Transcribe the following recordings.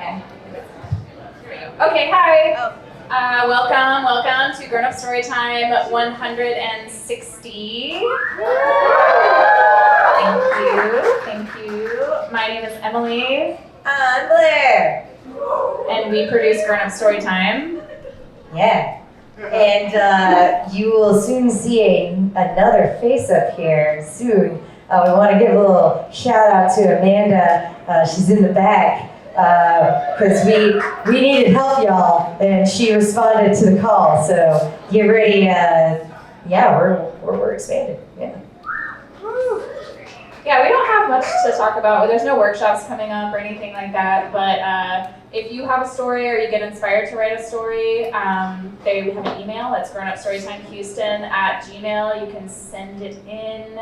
Okay. Okay, hi. Welcome to Grown Up Storytime 160. Thank you. My name is Emily. I'm Blair. And we produce Grown Up Storytime. Yeah. And you will soon see another face up here soon. We want to give a little shout out to Amanda. She's in the back because we needed help, y'all, and she responded to the call. So get ready. We're expanded. Yeah. Yeah, we don't have much to talk about. There's no workshops coming up or anything like that. But if you have a story or you get inspired to write a story, we have an email. It's grownupstorytimehouston@gmail. You can send it in.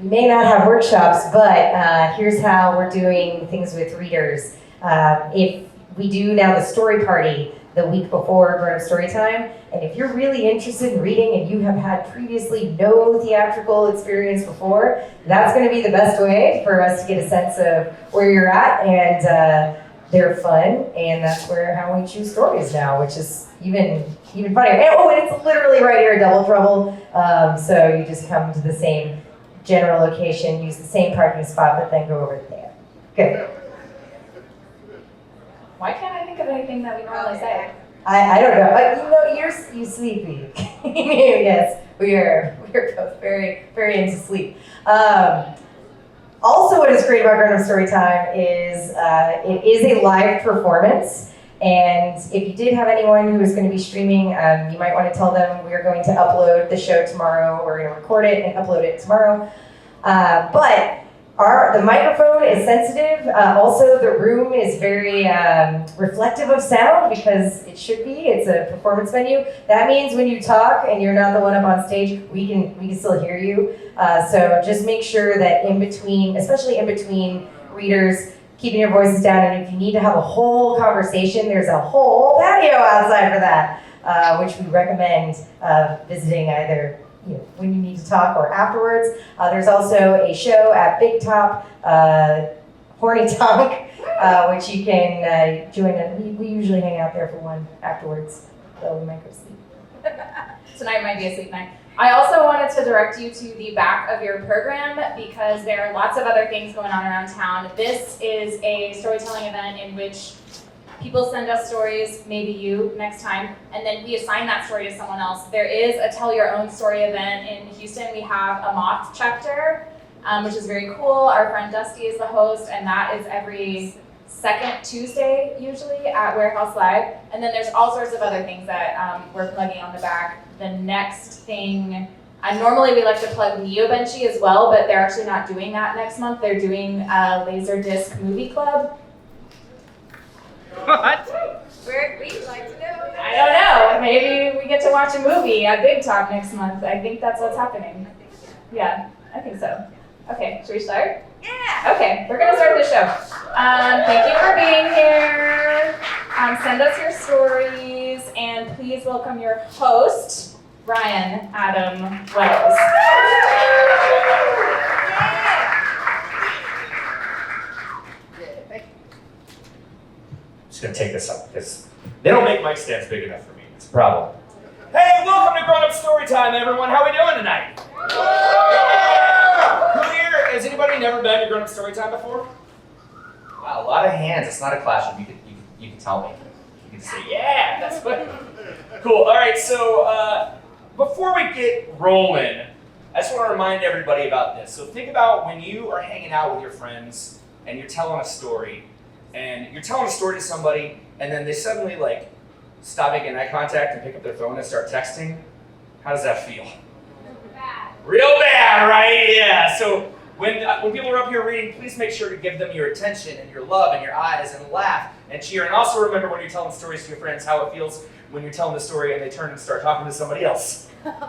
We may not have workshops, but here's how we're doing things with readers. If we do now the story party the week before Grown Up Storytime, and if you're really interested in reading and you have had previously no theatrical experience before, that's going to be the best way for us to get a sense of where you're at, and they're fun, and that's how we choose stories now, which is even funnier. And it's literally right here, Double Trouble. So you just come to the same general location, use the same parking spot, but then go over there. Good. Why can't I think of anything that we normally say? I don't know. You're sleepy. Yes, we're both very, very into sleep. Also, what is great about Grown Up Storytime is it is a live performance. And if you did have anyone who is going to be streaming, you might want to tell them we are going to upload the show tomorrow. We're going to record it and upload it tomorrow. But the microphone is sensitive. Also, the room is very reflective of sound because it should be. It's a performance venue. That means when you talk and you're not the one up on stage, we can still hear you. So just make sure that especially in between readers, keeping your voices down, and if you need to have a whole conversation, there's a whole patio outside for that, which we recommend visiting either when you need to talk or afterwards. There's also a show at Big Top, Horny Tonk, which you can join. We usually hang out there for one afterwards, so we might go sleep. Tonight might be a sleep night. I also wanted to direct you to the back of your program because there are lots of other things going on around town. This is a storytelling event in which people send us stories, maybe you next time, and then we assign that story to someone else. There is a Tell Your Own Story event in Houston. We have a moth chapter, which is very cool. Our friend Dusty is the host, and that is every second Tuesday, usually, at Warehouse Live. And then there's all sorts of other things that we're plugging on the back. The next thing, normally we like to plug Neobenchy as well, but they're actually not doing that next month. They're doing a Laserdisc movie club. What? We'd like to know. I don't know. Maybe we get to watch a movie at Big Top next month. I think that's what's happening. Yeah, I think so. Okay, should we start? Yeah. Okay, we're gonna start the show. Thank you for being here. Send us your stories, and please welcome your host, Ryan Adam Wells. Just gonna take this up because they don't make mic stands big enough for me. It's a problem. Hey, welcome to Grown Up Storytime, everyone. How are we doing tonight? Who here? Has anybody never been to Grown Up Storytime before? Wow, a lot of hands. It's not a classroom. You can tell me. You can say, yeah, that's good. Cool. All right. So before we get rolling, I just want to remind everybody about this. So think about when you are hanging out with your friends and you're telling a story. And you're telling a story to somebody, and then they suddenly stop making eye contact and pick up their phone and start texting. How does that feel? Bad. Real bad, right? Yeah. So when people are up here reading, please make sure to give them your attention and your love and your eyes and laugh and cheer. And also remember when you're telling stories to your friends how it feels when you're telling the story and they turn and start talking to somebody else. And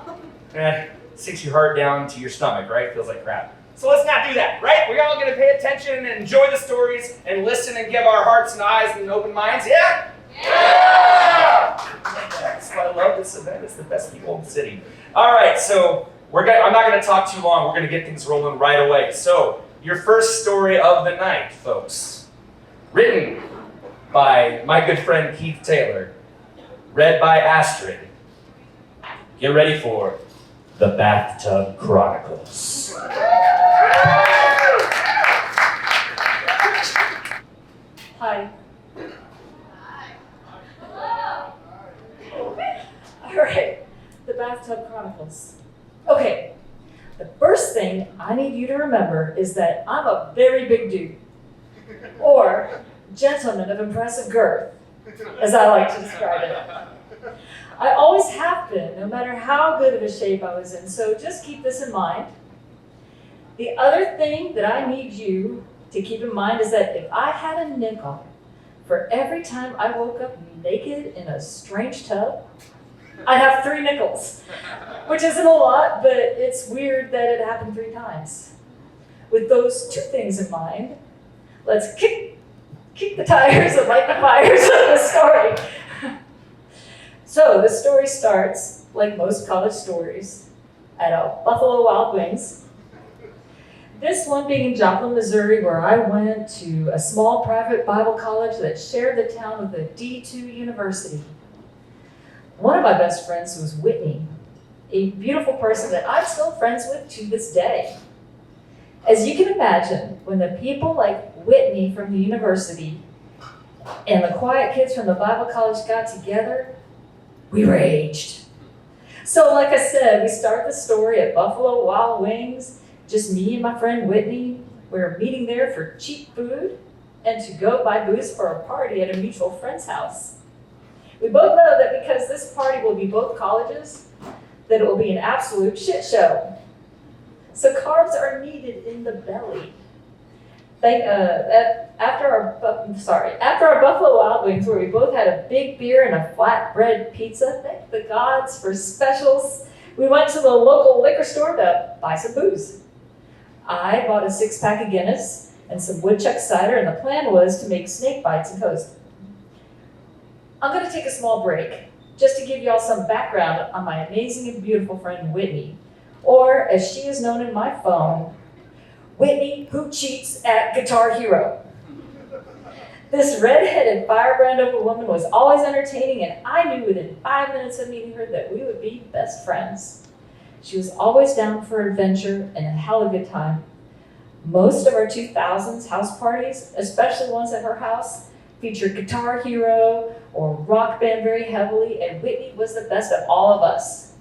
it sinks your heart down to your stomach, right? It feels like crap. So let's not do that, right? We're all going to pay attention and enjoy the stories and listen and give our hearts and eyes and open minds. Yeah? Yeah! That's why I love this event. It's the best people in the city. All right, so I'm not going to talk too long. We're going to get things rolling right away. So your first story of the night, folks. Written by my good friend Keith Taylor. Read by Astrid. Get ready for the Bathtub Chronicles. Hi. All right, the Bathtub Chronicles. Okay, the first thing I need you to remember is that I'm a very big dude, or gentleman of impressive girth, as I like to describe it. I always have been, no matter how good of a shape I was in, so just keep this in mind. The other thing that I need you to keep in mind is that if I had a nickel for every time I woke up naked in a strange tub, I'd have 3 nickels, which isn't a lot, but it's weird that it happened 3 times. With those 2 things in mind, let's kick the tires and light the fires of the story. So the story starts, like most college stories, at a Buffalo Wild Wings. This one being in Joplin, Missouri, where I went to a small private Bible college that shared the town with a D2 university. One of my best friends was Whitney, a beautiful person that I'm still friends with to this day. As you can imagine, when the people like Whitney from the university and the quiet kids from the Bible college got together, we raged. So like I said, we start the story at Buffalo Wild Wings, just me and my friend Whitney. We're meeting there for cheap food and to go buy booze for a party at a mutual friend's house. We both know that because this party will be both colleges, that it will be an absolute shit show. So carbs are needed in the belly. After our Buffalo Wild Wings, where we both had a big beer and a flatbread pizza, thank the gods for specials, we went to the local liquor store to buy some booze. I bought a 6-pack of Guinness and some woodchuck cider, and the plan was to make snake bites and coast. I'm going to take a small break just to give y'all some background on my amazing and beautiful friend Whitney, or as she is known in my phone, Whitney Who Cheats at Guitar Hero. This red-headed firebrand of a woman was always entertaining, and I knew within 5 minutes of meeting her that we would be best friends. She was always down for adventure and a hell of a good time. Most of our 2000s house parties, especially ones at her house, featured Guitar Hero or Rock Band very heavily, and Whitney was the best of all of us.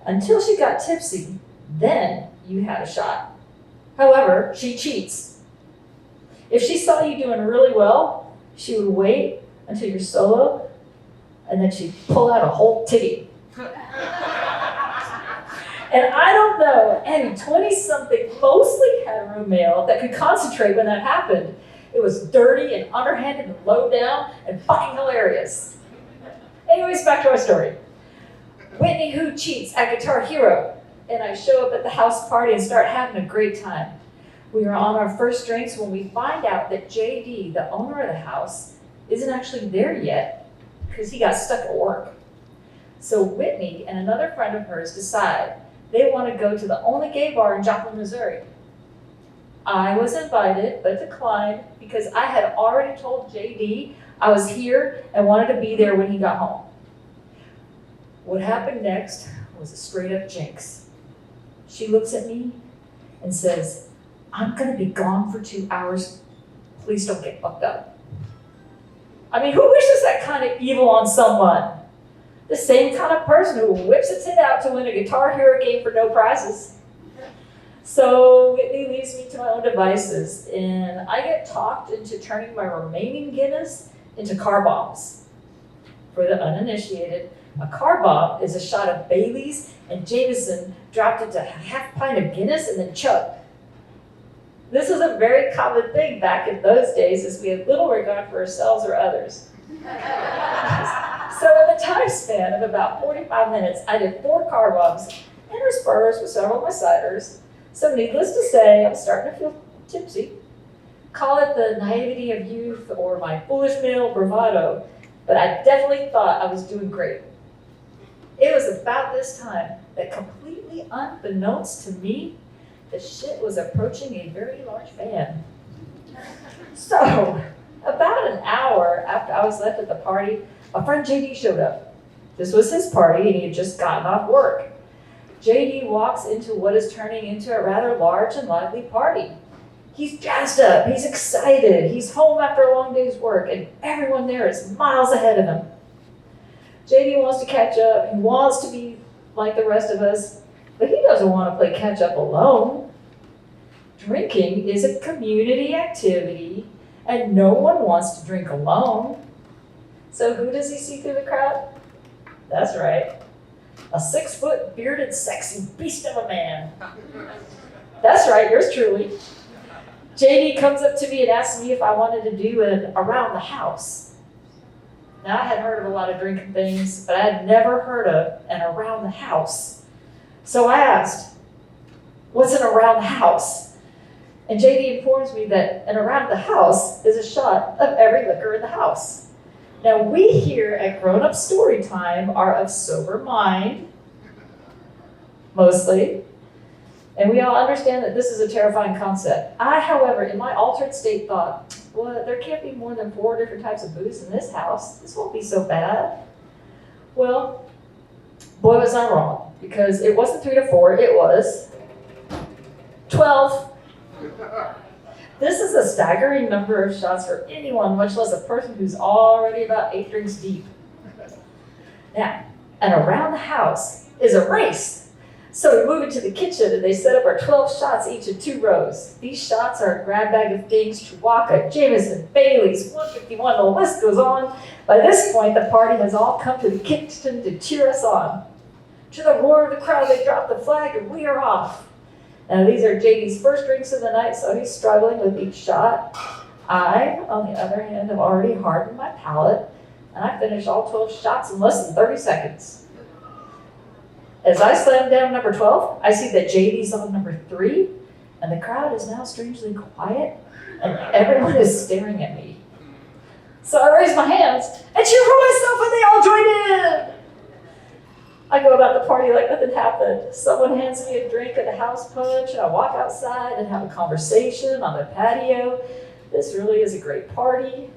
Until she got tipsy, then you had a shot. However, she cheats. If she saw you doing really well, she would wait until you're solo, and then she'd pull out a whole titty. And I don't know any 20-something, mostly hetero male that could concentrate when that happened. It was dirty and underhanded and low down and fucking hilarious. Anyways, back to our story. Whitney Who Cheats at Guitar Hero. And I show up at the house party and start having a great time. We are on our first drinks when we find out that JD, the owner of the house, isn't actually there yet because he got stuck at work. So Whitney and another friend of hers decide they want to go to the only gay bar in Joplin, Missouri. I was invited, but declined because I had already told JD I was here and wanted to be there when he got home. What happened next was a straight up jinx. She looks at me and says, "I'm gonna be gone for 2 hours. Please don't get fucked up." I mean, who wishes that kind of evil on someone? The same kind of person who whips its head out to win a Guitar Hero game for no prizes. So Whitney leaves me to my own devices, and I get talked into turning my remaining Guinness into car bombs. For the uninitiated, a car bomb is a shot of Bailey's and Jameson dropped into a half pint of Guinness and then chugged. This was a very common thing back in those days, as we had little regard for ourselves or others. So in the time span of about 45 minutes, I did 4 car bombs, interspersed with several of my ciders. So needless to say, I'm starting to feel tipsy. Call it the naivety of youth or my foolish male bravado, but I definitely thought I was doing great. It was about this time that, completely unbeknownst to me, the shit was approaching a very large fan. So, about an hour after I was left at the party, my friend JD showed up. This was his party and he had just gotten off work. JD walks into what is turning into a rather large and lively party. He's jazzed up, he's excited, he's home after a long day's work, and everyone there is miles ahead of him. JD wants to catch up, he wants to be like the rest of us, but he doesn't want to play catch up alone. Drinking is a community activity, and no one wants to drink alone. So who does he see through the crowd? That's right, a 6-foot, bearded, sexy beast of a man. That's right, yours truly. JD comes up to me and asks me if I wanted to do an around the house. Now, I had heard of a lot of drinking things, but I had never heard of an around the house. So I asked, what's an around the house? And JD informs me that an around the house is a shot of every liquor in the house. Now, we here at Grown Up Storytime are of sober mind, mostly, and we all understand that this is a terrifying concept. I, however, in my altered state thought, well, there can't be more than 4 different types of booze in this house. This won't be so bad. Well, boy, was I wrong, because it wasn't 3 to 4, it was 12. This is a staggering number of shots for anyone, much less a person who's already about 8 drinks deep. Now, and around the house is a race. So we move into the kitchen and they set up our 12 shots each in 2 rows. These shots are a grab bag of things: Chewbacca, Jameson, Bailey's, 151, the list goes on. By this point, the party has all come to the kitchen to cheer us on. To the roar of the crowd, they drop the flag and we are off. Now, these are JD's first drinks of the night, so he's struggling with each shot. I, on the other hand, have already hardened my palate, and I finished all 12 shots in less than 30 seconds. As I slam down number 12, I see that JD's on number 3, and the crowd is now strangely quiet, and everyone is staring at me. So I raise my hands and cheer for myself, and they all join in. I go about the party like nothing happened. Someone hands me a drink at the house punch, and I walk outside and have a conversation on the patio. This really is a great party,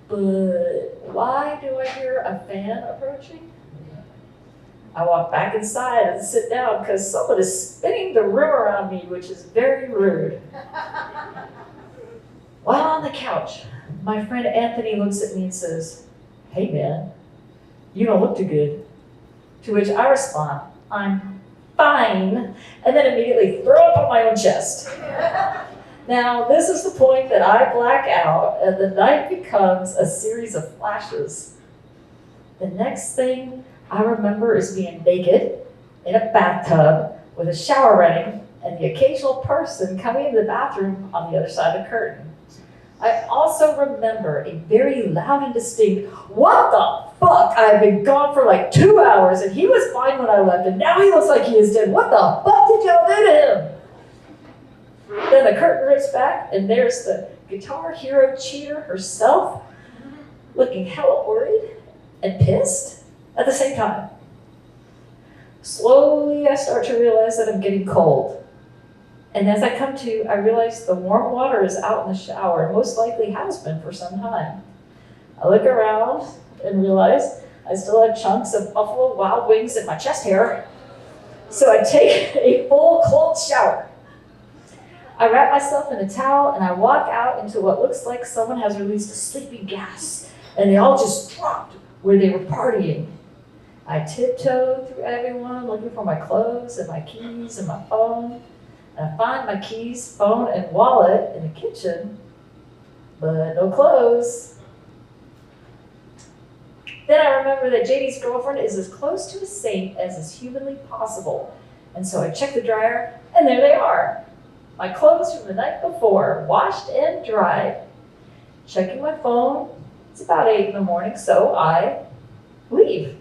but why do I hear a fan approaching? I walk back inside and sit down because someone is spinning the room around me, which is very rude. While on the couch, my friend Anthony looks at me and says, "Hey man, you don't look too good." To which I respond, "I'm fine," and then immediately throw up on my own chest. Now, this is the point that I black out and the night becomes a series of flashes. The next thing I remember is being naked in a bathtub with a shower running and the occasional person coming into the bathroom on the other side of the curtain. I also remember a very loud and distinct, "What the fuck? I've been gone for like 2 hours and he was fine when I left and now he looks like he is dead. What the fuck did y'all do to him?" Then the curtain rips back and there's the guitar hero cheater herself looking hella worried and pissed at the same time. Slowly I start to realize that I'm getting cold. And as I come to, I realize the warm water is out in the shower and most likely has been for some time. I look around and realize I still have chunks of Buffalo Wild Wings in my chest hair. So I take a full cold shower. I wrap myself in a towel and I walk out into what looks like someone has released a sleeping gas and they all just dropped where they were partying. I tiptoe through everyone looking for my clothes and my keys and my phone. And I find my keys, phone, and wallet in the kitchen, but no clothes. Then I remember that JD's girlfriend is as close to a saint as is humanly possible. And so I check the dryer, and there they are. My clothes from the night before, washed and dried. Checking my phone, it's about 8 in the morning, so I leave.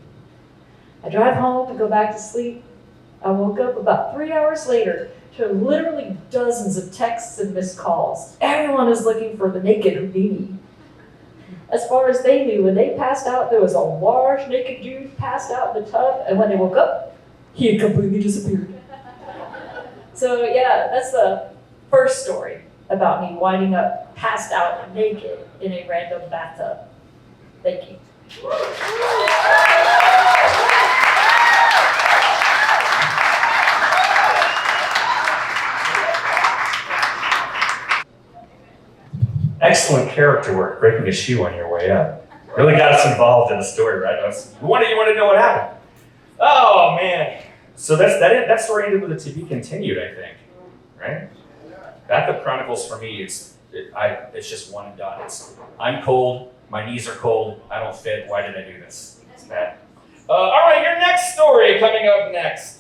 I drive home and go back to sleep. I woke up about 3 hours later to literally dozens of texts and missed calls. Everyone is looking for the naked Houdini. As far as they knew, when they passed out, there was a large naked dude passed out in the tub, and when they woke up, he had completely disappeared. So yeah, that's the first story about me winding up passed out naked in a random bathtub. Thank you. Excellent character work, breaking a shoe on your way up. Really got us involved in the story, right? You want to know what happened. Oh man. So that story ended with a to be continued, I think, right? Bathtub Chronicles for me it's just one and done. I'm cold, my knees are cold, I don't fit. Why did I do this? It's bad. All right, your next story coming up next.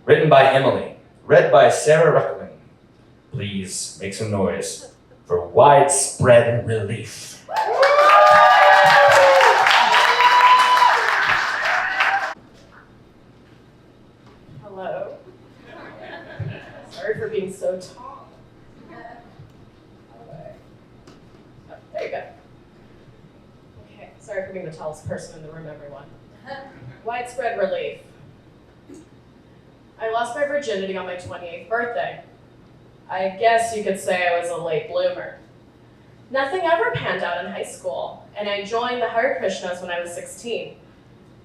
Written by Emily, read by Sara. Please make some noise for widespread relief. Hello. Sorry for being so tall. Oh, there you go. Okay, sorry for being the tallest person in the room, everyone. Widespread relief. I lost my virginity on my 28th birthday. I guess you could say I was a late bloomer. Nothing ever panned out in high school, and I joined the Hare Krishnas when I was 16.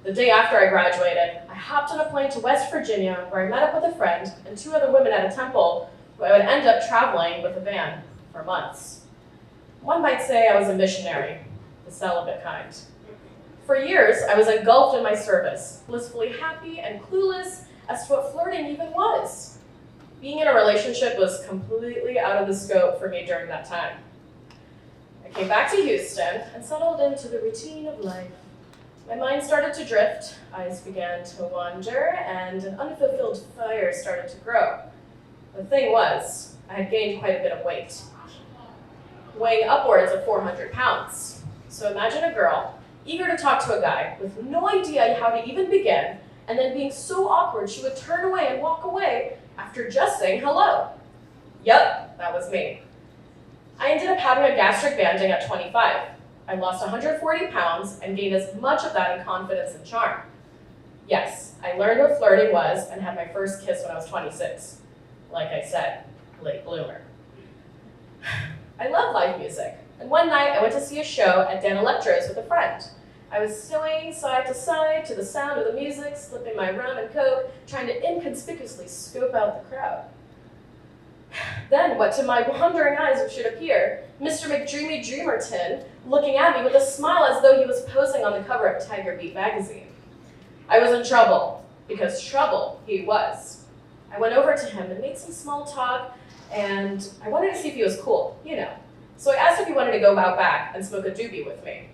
The day after I graduated, I hopped on a plane to West Virginia where I met up with a friend and 2 other women at a temple who I would end up traveling with a van for months. One might say I was a missionary, the celibate kind. For years, I was engulfed in my service, blissfully happy and clueless as to what flirting even was. Being in a relationship was completely out of the scope for me during that time. I came back to Houston and settled into the routine of life. My mind started to drift, eyes began to wander, and an unfulfilled fire started to grow. The thing was, I had gained quite a bit of weight, weighing upwards of 400 pounds. So imagine a girl eager to talk to a guy with no idea how to even begin, and then being so awkward she would turn away and walk away after just saying hello. Yup, that was me. I ended up having a gastric banding at 25. I lost 140 pounds and gained as much of that in confidence and charm. Yes, I learned what flirting was and had my first kiss when I was 26. Like I said, late bloomer. I love live music, and one night I went to see a show at Dan Electro's with a friend. I was swaying side to the sound of the music, slipping my rum and coke, trying to inconspicuously scope out the crowd. Then, what to my wondering eyes should appear, Mr. McDreamy Dreamerton looking at me with a smile as though he was posing on the cover of Tiger Beat magazine. I was in trouble, because trouble he was. I went over to him and made some small talk, and I wanted to see if he was cool, you know. So I asked if he wanted to go out back and smoke a doobie with me.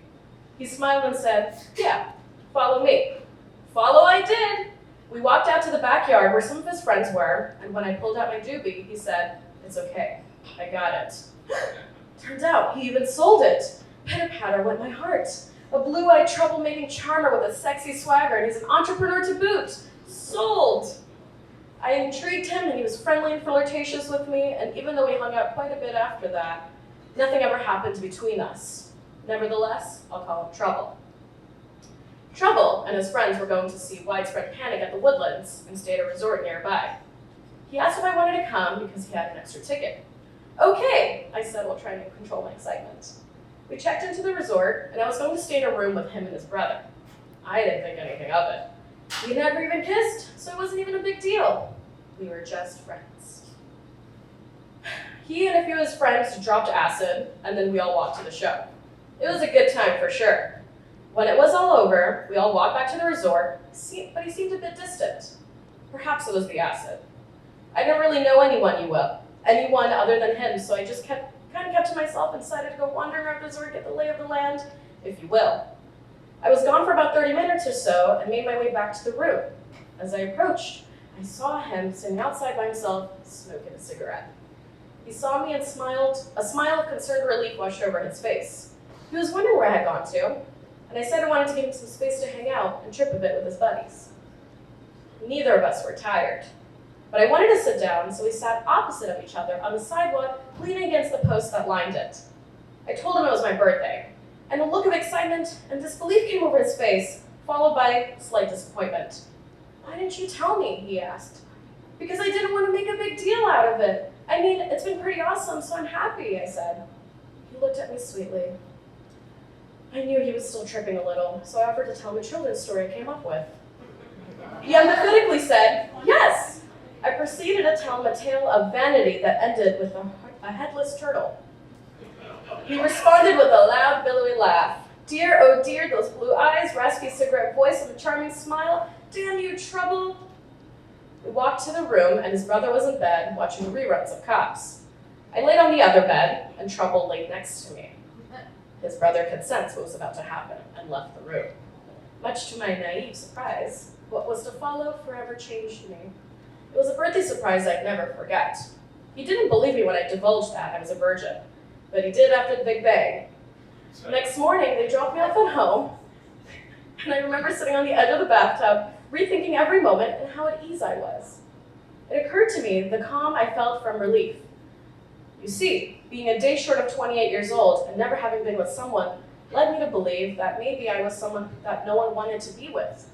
He smiled and said, yeah, follow me. Follow I did. We walked out to the backyard where some of his friends were, and when I pulled out my doobie, he said, it's okay, I got it. Turns out he even sold it. Pitter-patter went my heart. A blue-eyed troublemaking charmer with a sexy swagger, and he's an entrepreneur to boot. Sold. I intrigued him, and he was friendly and flirtatious with me, and even though we hung out quite a bit after that, nothing ever happened between us. Nevertheless, I'll call him Trouble. Trouble and his friends were going to see Widespread Panic at the Woodlands and stayed at a resort nearby. He asked if I wanted to come because he had an extra ticket. Okay, I said while trying to control my excitement. We checked into the resort, and I was going to stay in a room with him and his brother. I didn't think anything of it. We never even kissed, so it wasn't even a big deal. We were just friends. He and a few of his friends dropped acid, and then we all walked to the show. It was a good time for sure. When it was all over, we all walked back to the resort, but he seemed a bit distant. Perhaps it was the acid. I didn't really know anyone other than him, so I just kind of kept to myself and decided to go wandering around the resort, get the lay of the land, if you will. I was gone for about 30 minutes or so and made my way back to the room. As I approached, I saw him sitting outside by himself, smoking a cigarette. He saw me and smiled. A smile of concerned relief washed over his face. He was wondering where I had gone to, and I said I wanted to give him some space to hang out and trip a bit with his buddies. Neither of us were tired, but I wanted to sit down, so we sat opposite of each other on the sidewalk, leaning against the post that lined it. I told him it was my birthday, and a look of excitement and disbelief came over his face, followed by slight disappointment. Why didn't you tell me? He asked. because I didn't want to make a big deal out of it. I mean, it's been pretty awesome, so I'm happy, I said. He looked at me sweetly. I knew he was still tripping a little, so I offered to tell him a children's story I came up with. He empathetically said, yes. I proceeded to tell him a tale of vanity that ended with a headless turtle. He responded with a loud, billowy laugh. Dear, oh dear, those blue eyes, raspy cigarette voice, and a charming smile. Damn you, Trouble. We walked to the room, and his brother was in bed, watching reruns of Cops. I laid on the other bed, and Trouble laid next to me. His brother could sense what was about to happen, and left the room. Much to my naive surprise, what was to follow forever changed me. It was a birthday surprise I'd never forget. He didn't believe me when I divulged that I was a virgin, but he did after the Big Bang. The next morning, they dropped me off at home, and I remember sitting on the edge of the bathtub, rethinking every moment and how at ease I was. It occurred to me the calm I felt from relief. You see, being a day short of 28 years old and never having been with someone led me to believe that maybe I was someone that no one wanted to be with.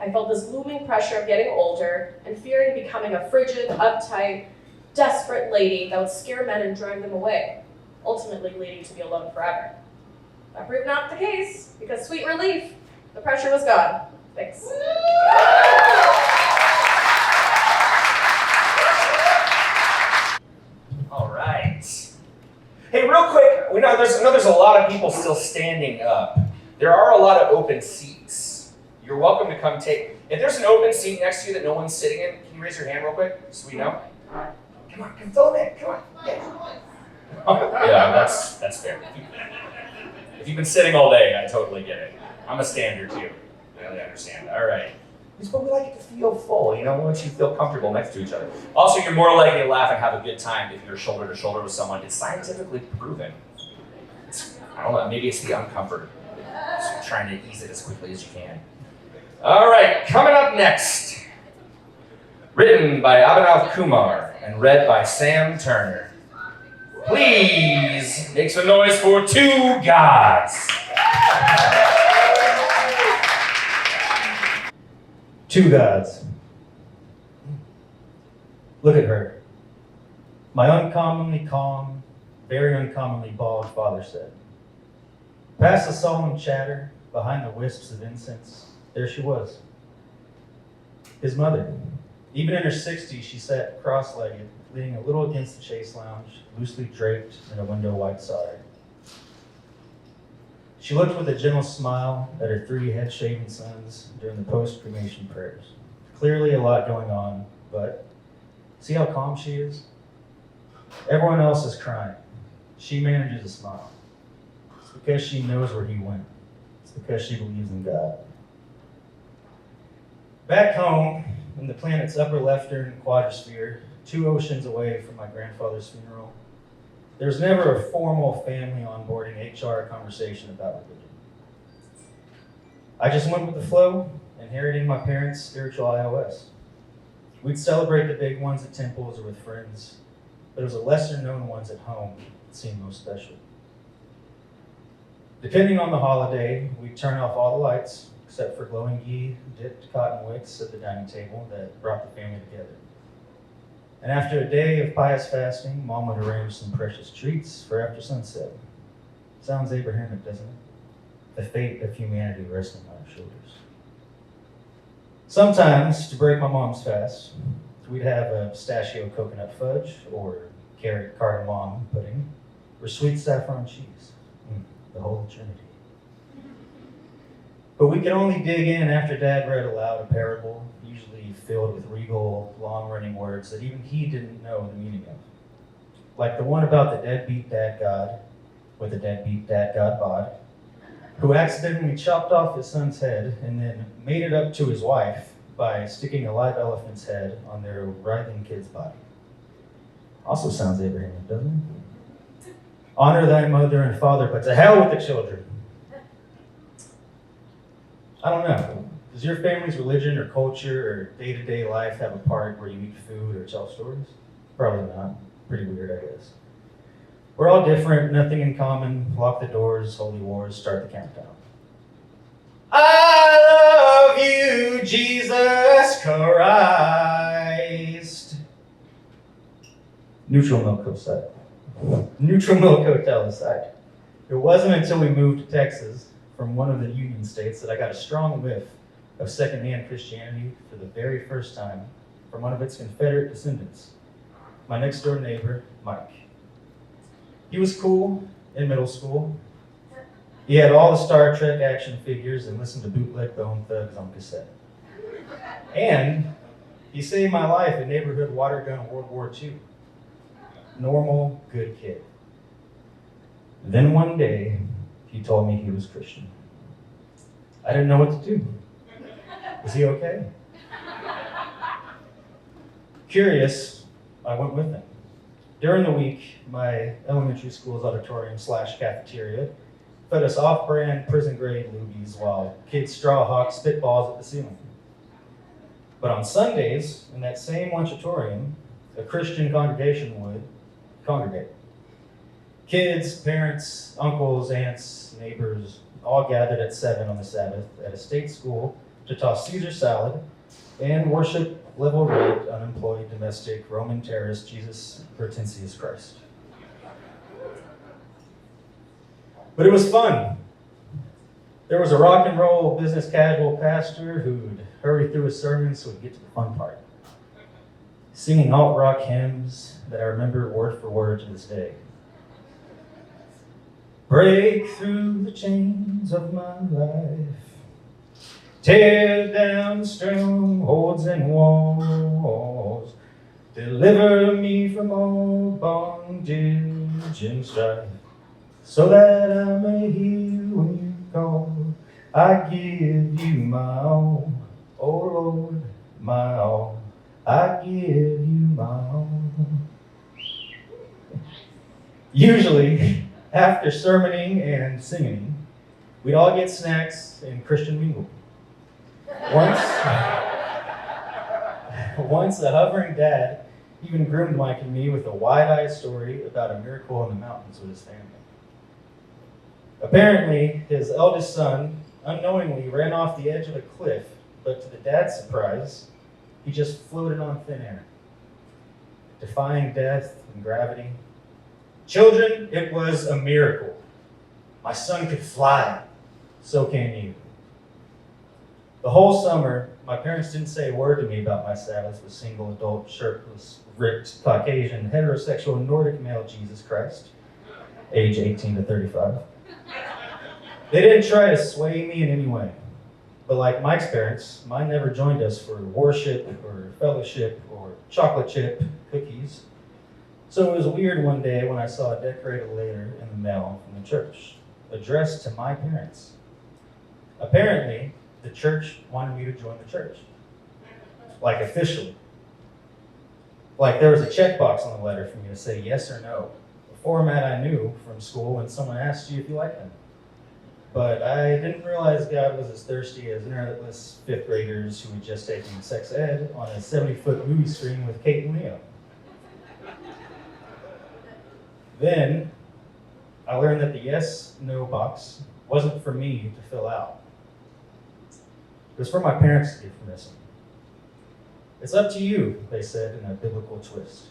I felt this looming pressure of getting older and fearing becoming a frigid, uptight, desperate lady that would scare men and drag them away, ultimately leading to be alone forever. That proved not the case, because sweet relief, the pressure was gone. Thanks. All right. Hey, real quick, I know there's a lot of people still standing up. There are a lot of open seats. You're welcome to come take. If there's an open seat next to you that no one's sitting in, can you raise your hand real quick so we know? Come on, come fill them in. Come on. Yeah. Oh, yeah, that's fair. If you've been sitting all day, I totally get it. I'm a stander too. I really understand. All right. But we like it to feel full, you know, once you feel comfortable next to each other. Also, you're more likely to laugh and have a good time if you're shoulder to shoulder with someone. It's scientifically proven. I don't know, maybe it's the uncomfort. Just trying to ease it as quickly as you can. All right, coming up next. Written by Abhinav Kumar and read by Sam Turner. Please make some noise for Two Gods. Two gods. Look at her. My uncommonly calm, very uncommonly bald father said. Past the solemn chatter, behind the wisps of incense, there she was. His mother. Even in her 60s, she sat cross-legged, leaning a little against the chase lounge, loosely draped in a window-white sari. She looked with a gentle smile at her 3 head-shaven sons during the post-cremation prayers. Clearly a lot going on, but see how calm she is? Everyone else is crying. She manages to smile. It's because she knows where he went. It's because she believes in God. Back home, in the planet's upper left-turn quadrosphere, 2 oceans away from my grandfather's funeral, there's never a formal family onboarding HR conversation about religion. I just went with the flow, inheriting my parents' spiritual iOS. We'd celebrate the big ones at temples or with friends, but it was the lesser-known ones at home that seemed most special. Depending on the holiday, we'd turn off all the lights, except for glowing ghee, dipped cotton wicks at the dining table that brought the family together. And after a day of pious fasting, Mom would arrange some precious treats for after sunset. Sounds Abrahamic, doesn't it? The fate of humanity resting on our shoulders. Sometimes, to break my mom's fast, we'd have a pistachio coconut fudge, or carrot cardamom pudding, or sweet saffron cheese. The Holy Trinity. But we could only dig in after Dad read aloud a parable, usually filled with regal, long-running words that even he didn't know the meaning of. Like the one about the deadbeat dad god, with a deadbeat dad god bod, who accidentally chopped off his son's head and then made it up to his wife by sticking a live elephant's head on their writhing kid's body. Also sounds Abrahamic, doesn't it? Honor thy mother and father, but to hell with the children. I don't know. Does your family's religion or culture or day-to-day life have a part where you eat food or tell stories? Probably not. Pretty weird, I guess. We're all different, nothing in common. Lock the doors, holy wars, start the countdown. I love you, Jesus Christ. Neutral Milk aside. Neutral Milk Hotel aside. It wasn't until we moved to Texas from one of the Union states that I got a strong whiff of secondhand Christianity for the very first time from one of its Confederate descendants, my next door neighbor, Mike. He was cool in middle school. He had all the Star Trek action figures and listened to bootleg Bone Thugs on cassette. And he saved my life in neighborhood water gun World War II. Normal, good kid. Then one day, he told me he was Christian. I didn't know what to do. Was he okay? Curious, I went with him. During the week, my elementary school's auditorium/cafeteria fed us off-brand prison-grade loogies while kids straw hawk spitballs at the ceiling. But on Sundays, in that same lunchatorium, a Christian congregation would congregate. Kids, parents, uncles, aunts, neighbors, all gathered at 7 on the Sabbath at a state school to toss Caesar salad and worship level rate, unemployed, domestic, Roman terrorist, Jesus Hortensius Christ. But it was fun. There was a rock and roll business casual pastor who'd hurry through his sermons so we'd get to the fun part. Singing alt-rock hymns that I remember word for word to this day. Break through the chains of my life. Tear down the strongholds and walls. Deliver me from all bondage and strife, so that I may hear when you call. I give you my all, oh Lord, my all. I give you my all. Usually, after sermoning and singing, we'd all get snacks and Christian mingle. Once a hovering dad even groomed Mike and me with a wide-eyed story about a miracle in the mountains with his family. Apparently, his eldest son unknowingly ran off the edge of a cliff, but to the dad's surprise, he just floated on thin air, defying death and gravity. Children, it was a miracle. My son could fly, so can you. The whole summer, my parents didn't say a word to me about my Sabbath with single, adult, shirtless, ripped, Caucasian, heterosexual, Nordic male Jesus Christ, age 18 to 35. They didn't try to sway me in any way. But like Mike's parents, mine never joined us for worship or fellowship or chocolate chip cookies. So it was weird one day when I saw a decorated letter in the mail from the church, addressed to my parents. Apparently, the church wanted me to join the church. Like officially. Like there was a checkbox on the letter for me to say yes or no. A format I knew from school when someone asked you if you liked them. But I didn't realize God was as thirsty as internetless fifth graders who had just taken sex ed on a 70-foot movie screen with Kate and Leo. Then I learned that the yes/no box wasn't for me to fill out. It was for my parents to give permission. It's up to you, they said in a biblical twist.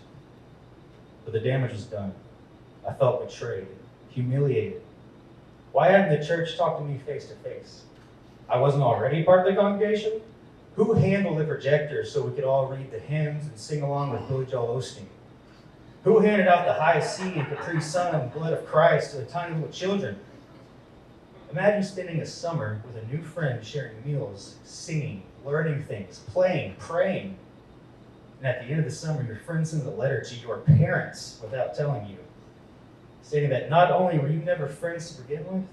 But the damage was done. I felt betrayed, humiliated. Why hadn't the church talked to me face to face? I wasn't already part of the congregation? Who handled the projector so we could all read the hymns and sing along with Billy Joel Osteen? Who handed out the High C and Capri Sun and Blood of Christ to the tiny little children? Imagine spending a summer with a new friend sharing meals, singing, learning things, playing, praying. And at the end of the summer, your friend sends a letter to your parents without telling you, stating that not only were you never friends to begin with,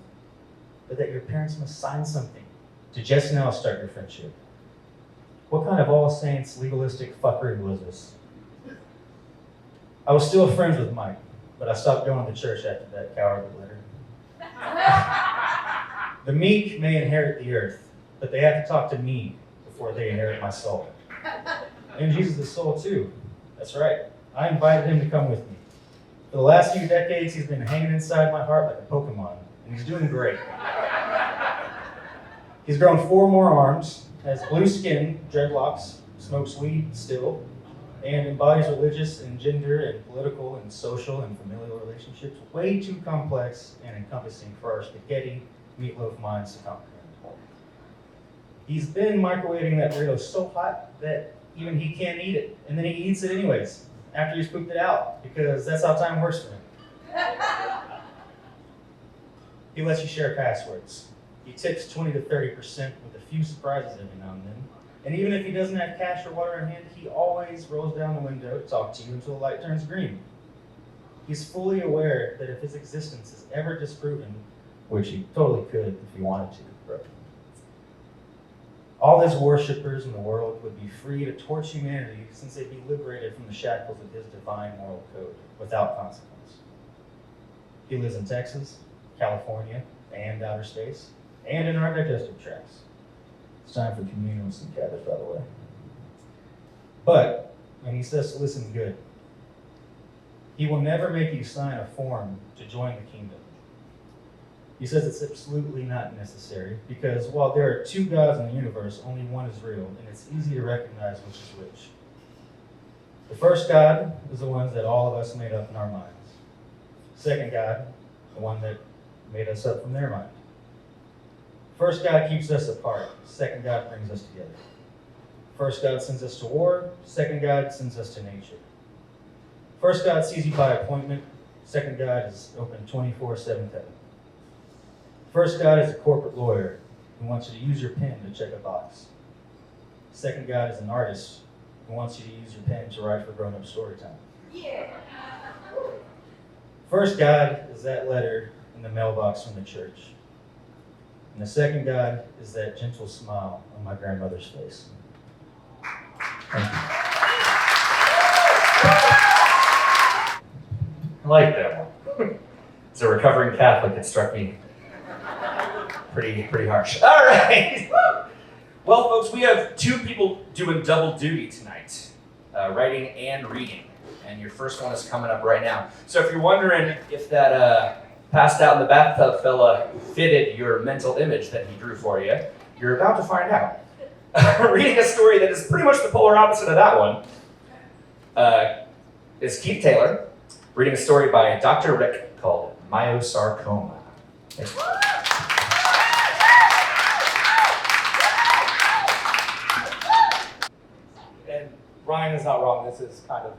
but that your parents must sign something to just now start your friendship. What kind of All Saints legalistic fuckery was this? I was still friends with Mike, but I stopped going to church after that cowardly letter. The meek may inherit the earth, but they have to talk to me before they inherit my soul. And Jesus is soul too. That's right. I invited him to come with me. For the last few decades, he's been hanging inside my heart like a Pokemon, and he's doing great. He's grown 4 more arms, has blue skin, dreadlocks, smokes weed still, and embodies religious and gender and political and social and familial relationships way too complex and encompassing for our spaghetti meatloaf minds to comprehend. He's been microwaving that burrito so hot that even he can't eat it, and then he eats it anyways after he's pooped it out, because that's how time works for him. He lets you share passwords. He tips 20 to 30% with a few surprises every now and then. And even if he doesn't have cash or water in hand, he always rolls down the window to talk to you until the light turns green. He's fully aware that if his existence is ever disproven, which he totally could if he wanted to, all his worshippers in the world would be free to torch humanity since they'd be liberated from the shackles of his divine moral code without consequence. He lives in Texas, California, and outer space, and in our digestive tracts. It's time for communion with some cabbage, by the way. But, and he says to listen good, he will never make you sign a form to join the kingdom. He says it's absolutely not necessary, because while there are two gods in the universe, only one is real, and it's easy to recognize which is which. The first God is the one that all of us made up in our minds. Second God, the one that made us up from their mind. First God keeps us apart. Second God brings us together. First God sends us to war. Second God sends us to nature. First God sees you by appointment. Second God is open 24/7. First God is a corporate lawyer who wants you to use your pen to check a box. Second God is an artist who wants you to use your pen to write for grown-up Storytime. Yeah. First God is that letter in the mailbox from the church. And the second God is that gentle smile on my grandmother's face. Thank you. I like that one. As a recovering Catholic, it struck me pretty harsh. All right. Well, folks, we have two people doing double duty tonight, writing and reading. And your first one is coming up right now. So if you're wondering if that passed out in the bathtub fella fitted your mental image that he drew for you, you're about to find out. Reading a story that is pretty much the polar opposite of that one is Keith Taylor, reading a story by Dr. Rick called Myosarcoma. Thanks. And Ryan is not wrong. This is kind of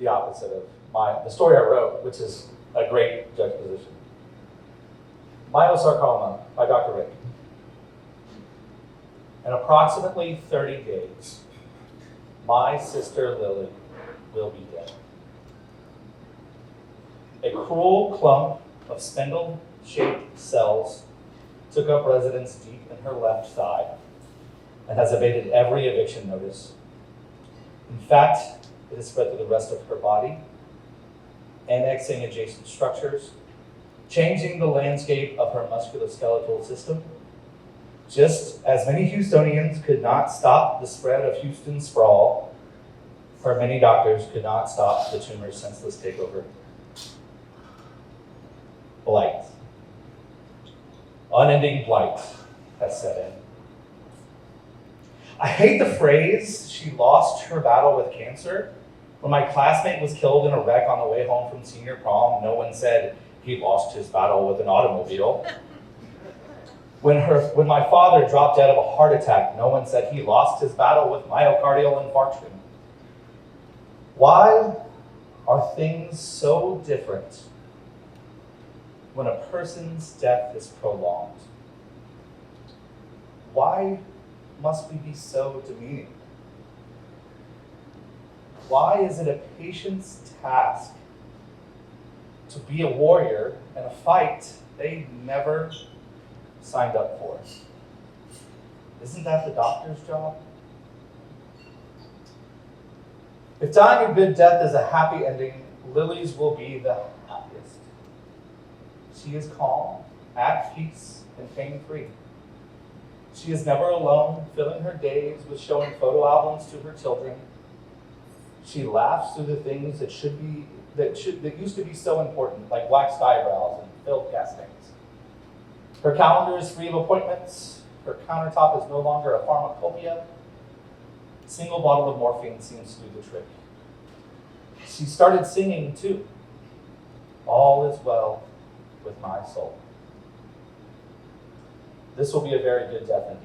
the opposite of the story I wrote, which is a great juxtaposition. Myosarcoma by Dr. Rick. In approximately 30 days, my sister Lily will be dead. A cruel clump of spindle-shaped cells took up residence deep in her left thigh and has evaded every eviction notice. In fact, it has spread to the rest of her body, annexing adjacent structures, changing the landscape of her musculoskeletal system. Just as many Houstonians could not stop the spread of Houston sprawl, her many doctors could not stop the tumor's senseless takeover. Blight. Unending blight has set in. I hate the phrase, she lost her battle with cancer. When my classmate was killed in a wreck on the way home from senior prom, no one said he lost his battle with an automobile. When my father dropped dead of a heart attack, no one said he lost his battle with myocardial infarction. Why are things so different when a person's death is prolonged? Why must we be so demeaning? Why is it a patient's task to be a warrior in a fight they never signed up for? Isn't that the doctor's job? If dying a good death is a happy ending, Lily's will be the happiest. She is calm, at peace, and pain-free. She is never alone, filling her days with showing photo albums to her children. She laughs through the things that used to be so important, like waxed eyebrows and filled castings. Her calendar is free of appointments. Her countertop is no longer a pharmacopoeia. single bottle of morphine seems to do the trick. She started singing too. All is well with my soul. This will be a very good death indeed.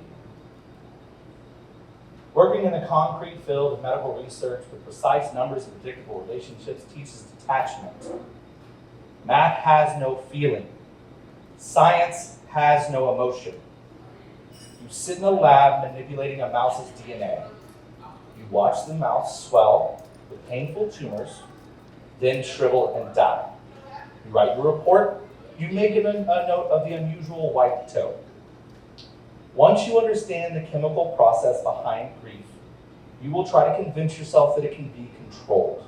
Working in the concrete field of medical research with precise numbers and predictable relationships teaches detachment. Math has no feeling. Science has no emotion. You sit in a lab manipulating a mouse's DNA. You watch the mouse swell with painful tumors, then shrivel and die. You write your report. You make a note of the unusual white toe. Once you understand the chemical process behind grief, you will try to convince yourself that it can be controlled.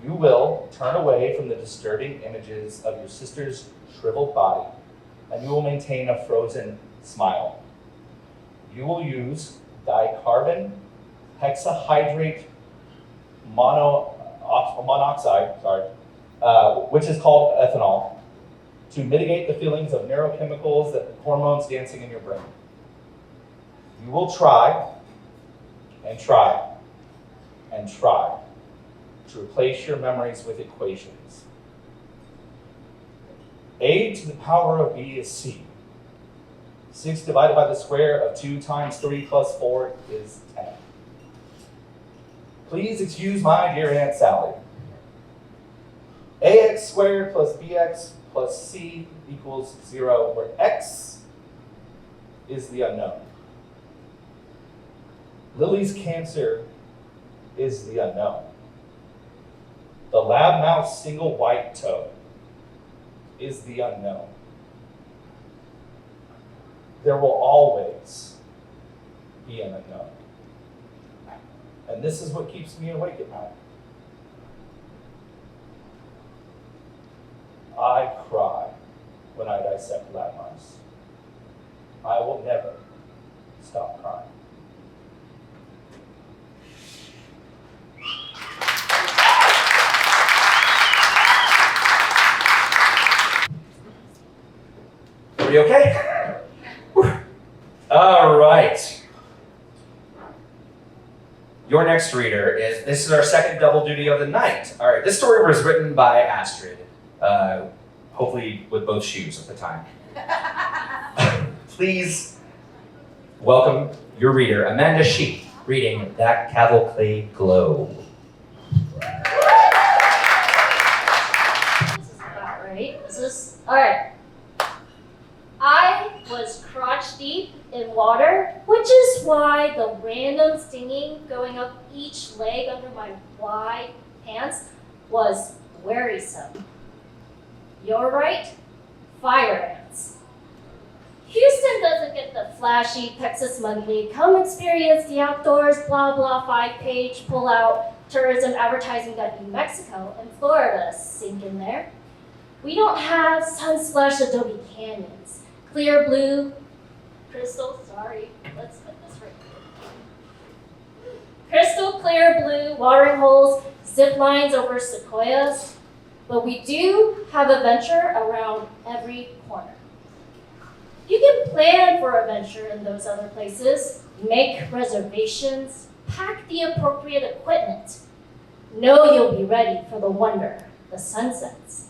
You will turn away from the disturbing images of your sister's shriveled body, and you will maintain a frozen smile. You will use dicarbon hexahydrate monoxide, which is called ethanol, to mitigate the feelings of neurochemicals, that hormones dancing in your brain. You will try and try and try to replace your memories with equations. A to the power of B is C. 6 divided by the square of 2 times 3 plus 4 is 10. Please excuse my dear Aunt Sally. AX squared plus BX plus C equals 0, where X is the unknown. Lily's cancer is the unknown. The lab mouse single white toe is the unknown. There will always be an unknown. And this is what keeps me awake at night. I cry when I dissect lab mice. I will never stop crying. Are we okay? All right. Your next reader this is our second double duty of the night. All right, this story was written by Astrid, hopefully with both shoes at the time. Please welcome your reader, Amanda Shih, reading That Cavalcade Glow. This is about right. Alright. I was crotch deep in water, which is why the random stinging going up each leg under my wide pants was wearisome. You're right, fire ants. Houston doesn't get the flashy Texas monthly, come experience the outdoors, blah blah 5-page pull-out tourism advertising that New Mexico and Florida sink in there. We don't have sun-splashed Adobe canyons, clear blue, crystal clear blue watering holes, zip lines over sequoias, but we do have adventure around every corner. You can plan for adventure in those other places, make reservations, pack the appropriate equipment. Know you'll be ready for the wonder, the sunsets.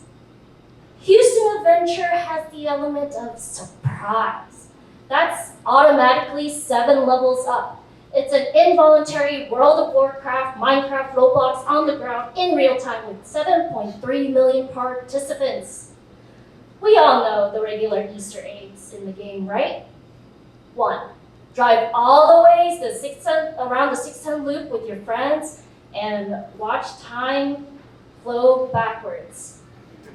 Houston Adventure has the element of surprise. That's automatically 7 levels up. It's an involuntary World of Warcraft, Minecraft, Roblox on the ground in real time with 7.3 million participants. We all know the regular Easter eggs in the game, right? 1, drive all the way around the 610 loop with your friends and watch time flow backwards.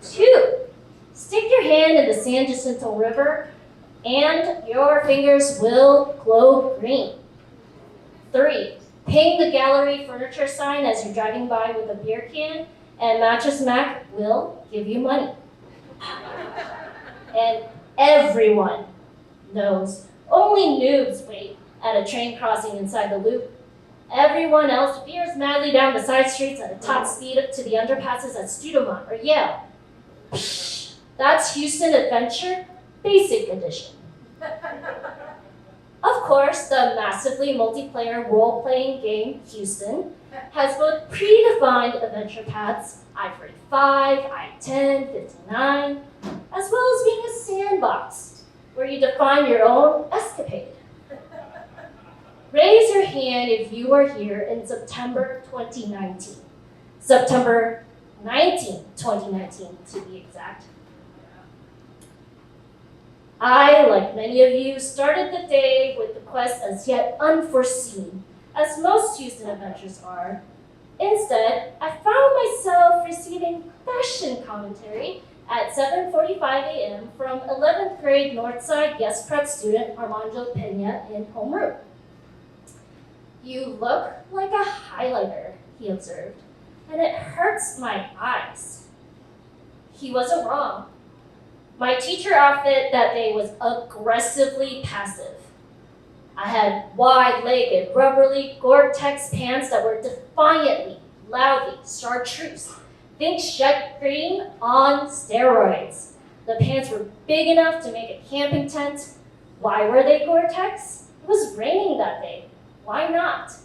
2, stick your hand in the San Jacinto River and your fingers will glow green. 3, ping the gallery furniture sign as you're driving by with a beer can and Mattress Mac will give you money. And everyone knows only noobs wait at a train crossing inside the loop. Everyone else veers madly down the side streets at a top speed up to the underpasses at Studemont or Yale. Psh, that's Houston Adventure Basic Edition. Of course, the massively multiplayer role-playing game Houston has both predefined adventure paths, I-45, I-10, 59, as well as being a sandbox where you define your own escapade. Raise your hand if you were here in September 2019. September 19, 2019 to be exact. I, like many of you, started the day with the quest as yet unforeseen, as most Houston adventures are. Instead, I found myself receiving fashion commentary at 7:45 a.m. from 11th grade Northside Yes Prep student Armando Pena in homeroom. "You look like a highlighter," he observed, "and it hurts my eyes." He wasn't wrong. My teacher outfit that day was aggressively passive. I had wide-legged, rubbery Gore-Tex pants that were defiantly, loudly chartreuse. Think shed green on steroids. The pants were big enough to make a camping tent. Why were they Gore-Tex? It was raining that day. Why not?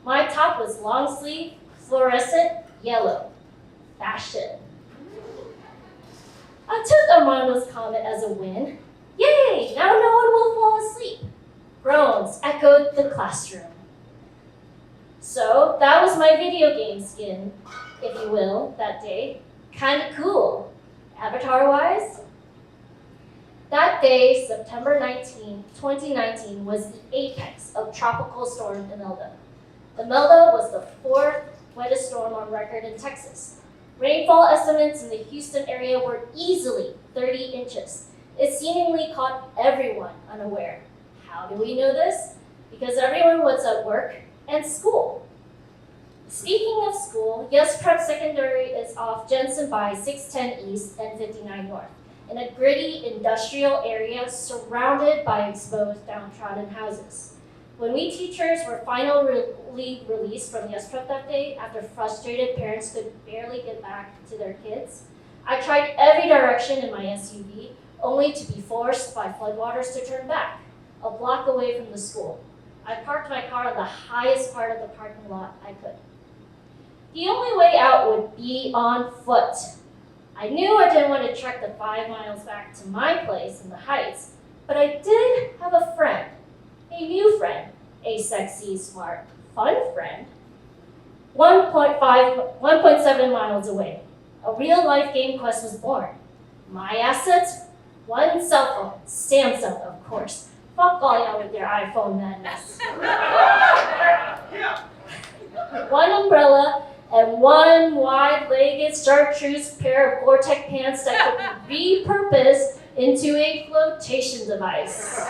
My top was long sleeve, fluorescent yellow. Fashion. I took Armando's comment as a win. Yay, now no one will fall asleep. Groans echoed the classroom. So that was my video game skin, if you will, that day. Kinda cool. Avatar-wise? That day, September 19, 2019, was the apex of Tropical Storm Imelda. Imelda was the fourth wettest storm on record in Texas. Rainfall estimates in the Houston area were easily 30 inches. It seemingly caught everyone unaware. How do we know this? Because everyone was at work and school. Speaking of school, Yes Prep Secondary is off Jensen by 610 East and 59 North, in a gritty industrial area surrounded by exposed downtrodden houses. When we teachers were finally released from Yes Prep that day, after frustrated parents could barely get back to their kids, I tried every direction in my SUV, only to be forced by floodwaters to turn back, a block away from the school. I parked my car on the highest part of the parking lot I could. The only way out would be on foot. I knew I didn't want to trek the 5 miles back to my place in the Heights, but I did have a friend. A new friend, a sexy, smart, fun friend, 1.7 miles away. A real-life game quest was born. My assets? One cell phone, Samsung, of course. Fuck all y'all with your iPhone madness. One umbrella and one wide-legged chartreuse pair of Gore-Tex pants that could be repurposed into a flotation device.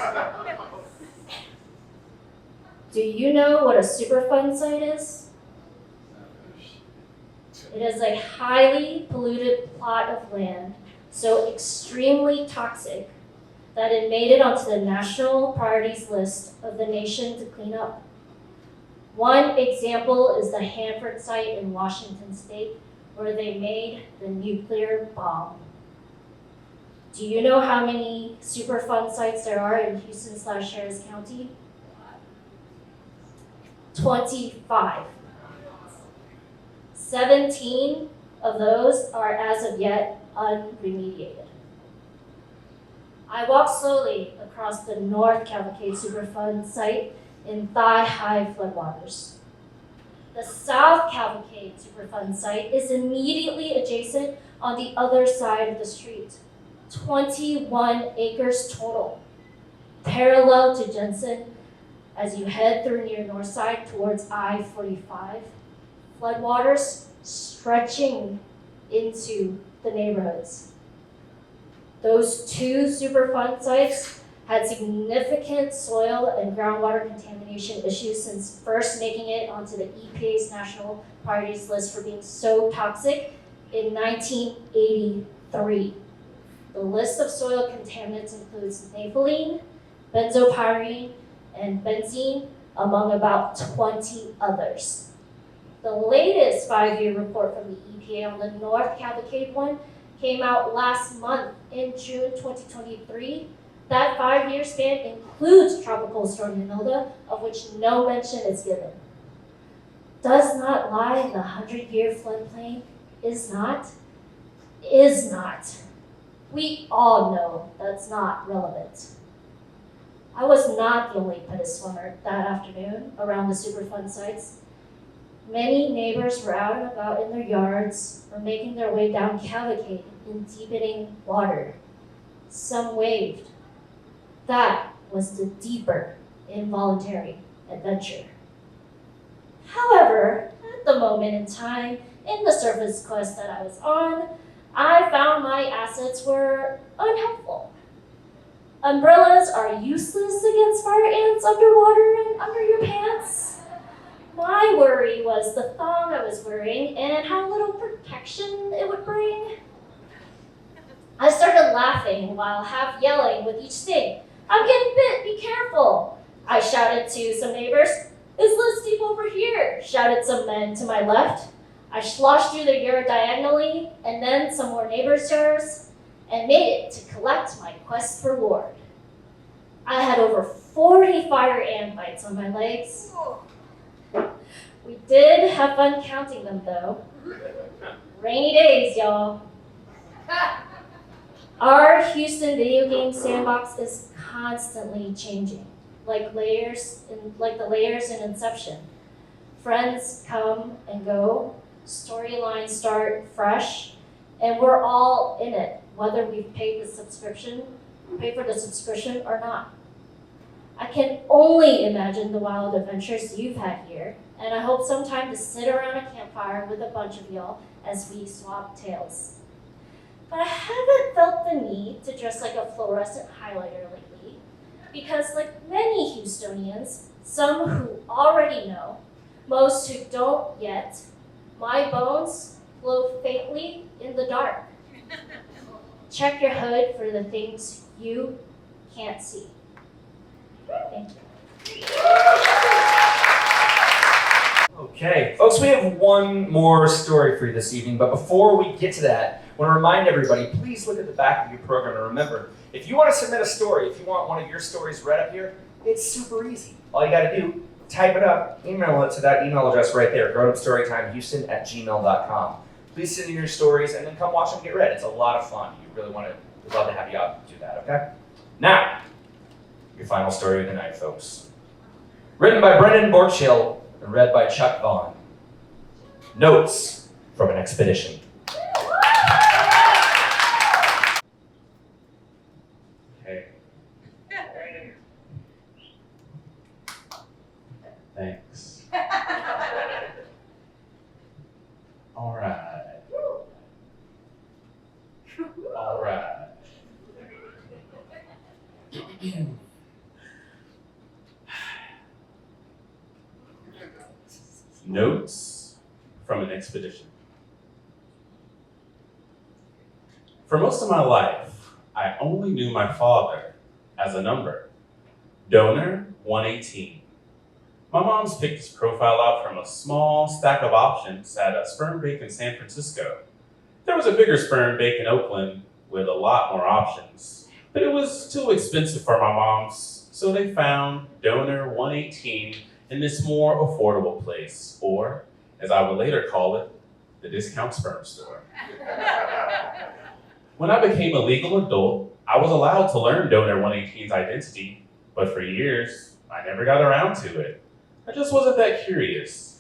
Do you know what a Superfund site is? It is a highly polluted plot of land, so extremely toxic that it made it onto the national priorities list of the nation to clean up. One example is the Hanford site in Washington State, where they made the nuclear bomb. Do you know how many Superfund sites there are in Houston/Harris County? 25. 17 of those are as of yet unremediated. I walked slowly across the North Cavalcade Superfund site in thigh-high floodwaters. The South Cavalcade Superfund site is immediately adjacent on the other side of the street. 21 acres total, parallel to Jensen as you head through near Northside towards I-45. Floodwaters stretching into the neighborhoods. Those two Superfund sites had significant soil and groundwater contamination issues since first making it onto the EPA's national priorities list for being so toxic in 1983. The list of soil contaminants includes naphthalene, benzopyrene, and benzene, among about 20 others. The latest 5-year report from the EPA on the North Cavalcade one came out last month in June 2023, That 5-year span includes Tropical Storm Imelda, of which no mention is given. Does not lie in the 100-year floodplain, is not. We all know that's not relevant. I was not the only petty swimmer that afternoon around the Superfund sites. Many neighbors were out and about in their yards or making their way down Cavalcade in deepening water. Some waved. That was the deeper, involuntary adventure. However, at the moment in time, in the surface quest that I was on, I found my assets were unhelpful. Umbrellas are useless against fire ants underwater and under your pants. My worry was the thong I was wearing and how little protection it would bring. I started laughing while half yelling with each sting. "I'm getting bit, be careful!" I shouted to some neighbors. "It's less deep over here," shouted some men to my left. I sloshed through the yard diagonally, and then some more neighbors' yards, and made it to collect my quest reward. I had over 40 fire ant bites on my legs. We did have fun counting them, though. Rainy days, y'all. Our Houston video game sandbox is constantly changing, like the layers in Inception. Friends come and go, storylines start fresh, and we're all in it, whether we've paid for the subscription or not. I can only imagine the wild adventures you've had here, and I hope sometime to sit around a campfire with a bunch of y'all as we swap tales. But I haven't felt the need to dress like a fluorescent highlighter lately, because like many Houstonians, some who already know, most who don't yet, my bones glow faintly in the dark. Check your hood for the things you can't see. Thank you. Okay, folks, we have one more story for you this evening, but before we get to that, I want to remind everybody, please look at the back of your program and remember, if you want to submit a story, if you want one of your stories read up here, it's super easy. All you got to do, type it up, email it to that email address right there, grownupstorytimehouston@gmail.com. Please send in your stories and then come watch them get read. It's a lot of fun. We'd love to have you out do that, okay? Now, your final story of the night, folks. Written by Brendan Bourque-Sheil and read by Chuck Vaughn. Notes from an expedition. Okay. Thanks. All right. All right. Notes from an expedition. For most of my life, I only knew my father as a number. Donor 118. My mom's picked his profile out from a small stack of options at a sperm bank in San Francisco. There was a bigger sperm bank in Oakland with a lot more options, but it was too expensive for my mom's, so they found Donor 118 in this more affordable place, or, as I would later call it, the discount sperm store. When I became a legal adult, I was allowed to learn Donor 118's identity, but for years, I never got around to it. I just wasn't that curious.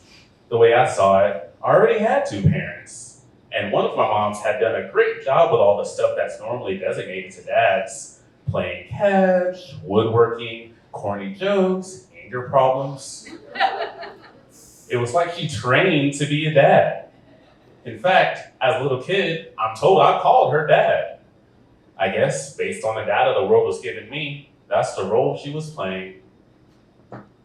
The way I saw it, I already had two parents, and one of my moms had done a great job with all the stuff that's normally designated to dads, playing catch, woodworking, corny jokes, anger problems. It was like she trained to be a dad. In fact, as a little kid, I'm told I called her dad. I guess, based on the data the world was giving me, that's the role she was playing.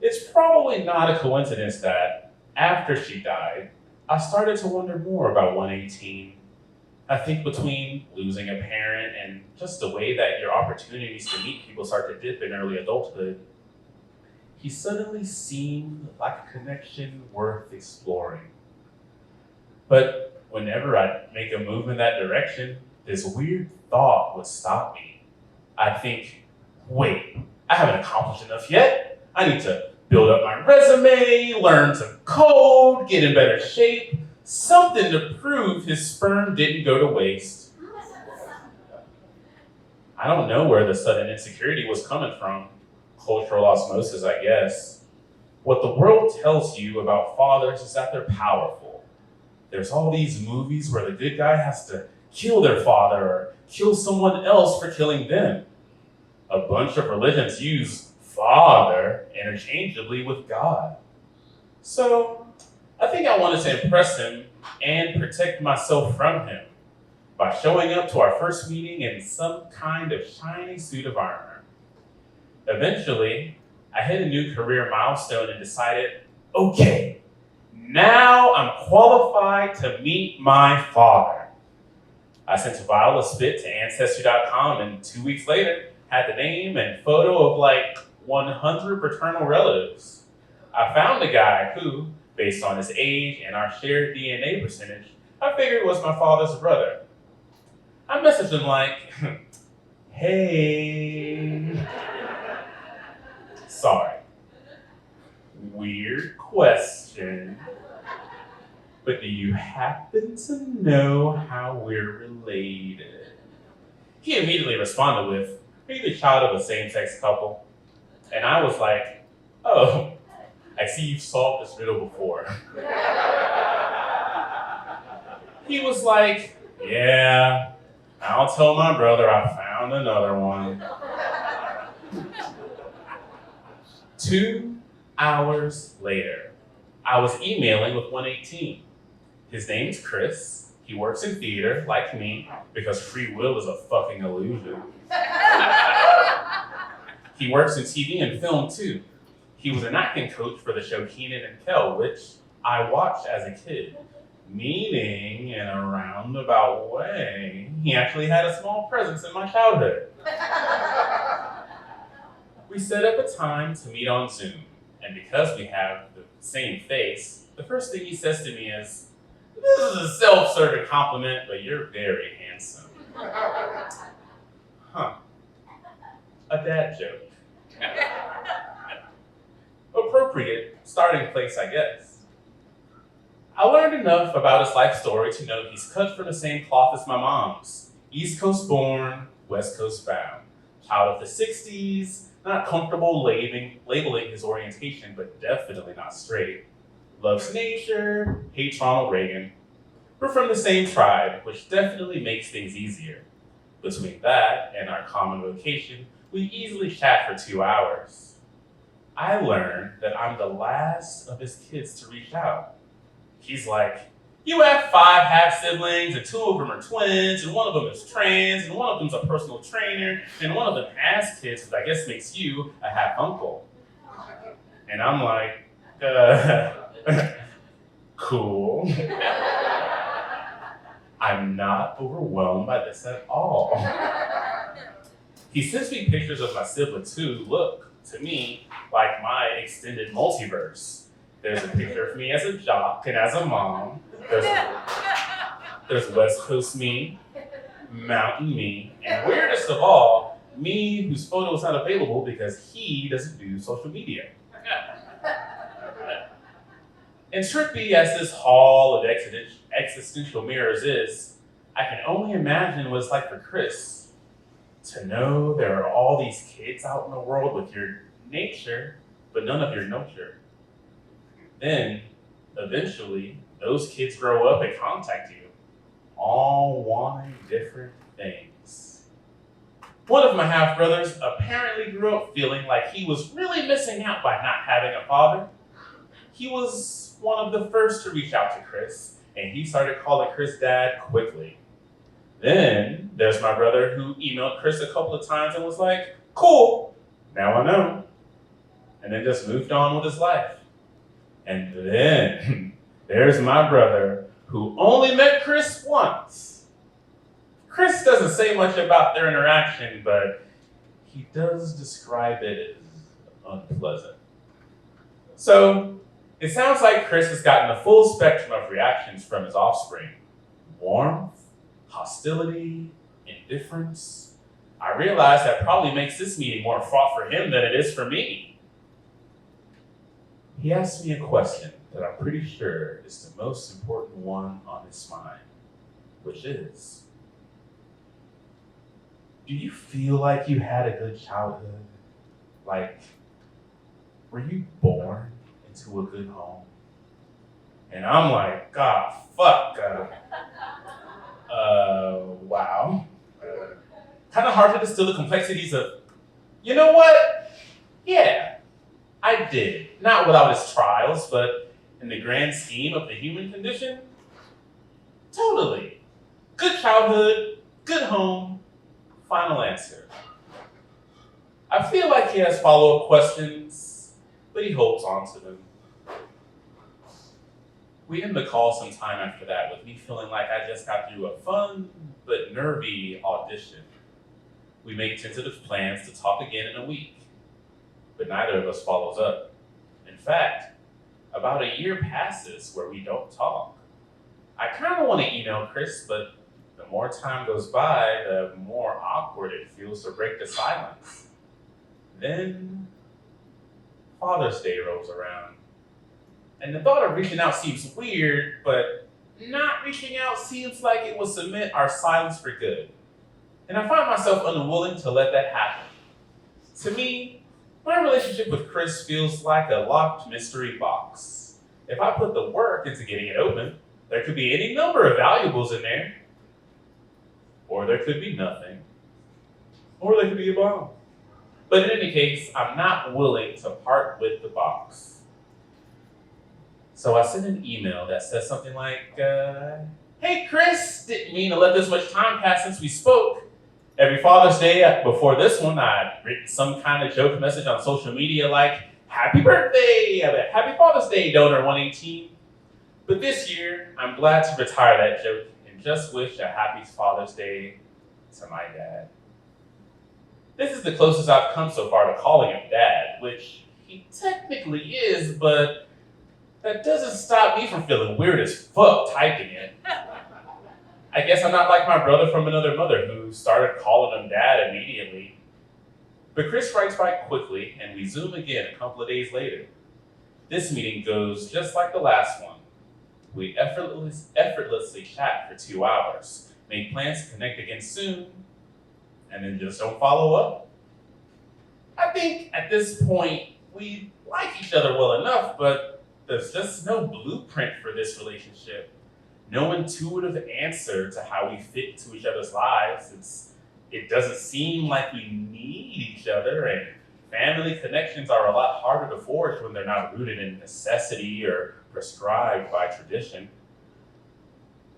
It's probably not a coincidence that, after she died, I started to wonder more about 118. I think between losing a parent and just the way that your opportunities to meet people start to dip in early adulthood, he suddenly seemed like a connection worth exploring. But whenever I'd make a move in that direction, this weird thought would stop me. I'd think, wait, I haven't accomplished enough yet. I need to build up my resume, learn to code, get in better shape, something to prove his sperm didn't go to waste. I don't know where the sudden insecurity was coming from. Cultural osmosis, I guess. What the world tells you about fathers is that they're powerful. There's all these movies where the good guy has to kill their father or kill someone else for killing them. A bunch of religions use father interchangeably with God. So I think I wanted to impress him and protect myself from him by showing up to our first meeting in some kind of shiny suit of armor. Eventually, I hit a new career milestone and decided, okay, now I'm qualified to meet my father. I sent a vial of spit to Ancestry.com and 2 weeks later, had the name and photo of like 100 paternal relatives. I found a guy who, based on his age and our shared DNA percentage, I figured was my father's brother. I messaged him like, hey. Sorry. Weird question. But do you happen to know how we're related? He immediately responded with, are you the child of a same-sex couple? And I was like, oh, I see you've solved this riddle before. He was like, yeah, I'll tell my brother I found another one. 2 hours later, I was emailing with 118. His name's Chris. He works in theater, like me, because free will is a fucking illusion. He works in TV and film too. He was an acting coach for the show Kenan and Kel, which I watched as a kid. Meaning, in a roundabout way, he actually had a small presence in my childhood. We set up a time to meet on Zoom, and because we have the same face, the first thing he says to me is, this is a self-serving compliment, but you're very handsome. Huh. A dad joke. Appropriate starting place, I guess. I learned enough about his life story to know he's cut from the same cloth as my mom's. East Coast born, West Coast bound. Child of the 60s, not comfortable labeling his orientation, but definitely not straight. Loves nature, hates Ronald Reagan. We're from the same tribe, which definitely makes things easier. Between that and our common vocation, we easily chat for 2 hours. I learned that I'm the last of his kids to reach out. He's like, you have 5 half-siblings, and 2 of them are twins, and one of them is trans, and one of them's a personal trainer, and one of them has kids, which I guess makes you a half-uncle. And I'm like, cool. I'm not overwhelmed by this at all. He sends me pictures of my siblings who look, to me, like my extended multiverse. There's a picture of me as a jock and as a mom. There's West Coast me, Mountain me, and weirdest of all, me whose photo is not available because he doesn't do social media. And trippy as this hall of existential mirrors is, I can only imagine what it's like for Chris to know there are all these kids out in the world with your nature, but none of your nurture. Then, eventually, those kids grow up and contact you, all wanting different things. One of my half-brothers apparently grew up feeling like he was really missing out by not having a father. He was one of the first to reach out to Chris, and he started calling Chris dad quickly. Then, there's my brother who emailed Chris a couple of times and was like, cool, now I know. And then just moved on with his life. And then, there's my brother who only met Chris once. Chris doesn't say much about their interaction, but he does describe it as unpleasant. So, it sounds like Chris has gotten the full spectrum of reactions from his offspring. Warmth, hostility, indifference. I realize that probably makes this meeting more fraught for him than it is for me. He asked me a question that I'm pretty sure is the most important one on his mind, which is, do you feel like you had a good childhood? Like, were you born into a good home? And I'm like, God, fuck. Wow. Kind of hard to distill the complexities of, you know what? Yeah, I did. Not without its trials, but in the grand scheme of the human condition, totally. Good childhood, good home, final answer. I feel like he has follow-up questions, but he holds on to them. We end the call sometime after that with me feeling like I just got through a fun but nervy audition. We make tentative plans to talk again in a week, but neither of us follows up. In fact, about a year passes where we don't talk. I kind of want to email Chris, but the more time goes by, the more awkward it feels to break the silence. Then Father's Day rolls around. And the thought of reaching out seems weird, but not reaching out seems like it will cement our silence for good. And I find myself unwilling to let that happen. To me, my relationship with Chris feels like a locked mystery box. If I put the work into getting it open, there could be any number of valuables in there. Or there could be nothing. Or there could be a bomb. But in any case, I'm not willing to part with the box. So I send an email that says something like, hey Chris, didn't mean to let this much time pass since we spoke. Every Father's Day before this one, I'd written some kind of joke message on social media like, happy birthday, happy Father's Day, donor 118. But this year, I'm glad to retire that joke and just wish a happy Father's Day to my dad. This is the closest I've come so far to calling him dad, which he technically is, but that doesn't stop me from feeling weird as fuck typing it. I guess I'm not like my brother from another mother who started calling him dad immediately. But Chris writes back quickly, and we Zoom again a couple of days later. This meeting goes just like the last one. We effortlessly chat for 2 hours, make plans to connect again soon, and then just don't follow up. I think at this point, we like each other well enough, but there's just no blueprint for this relationship. No intuitive answer to how we fit into each other's lives. It doesn't seem like we need each other, and family connections are a lot harder to forge when they're not rooted in necessity or prescribed by tradition.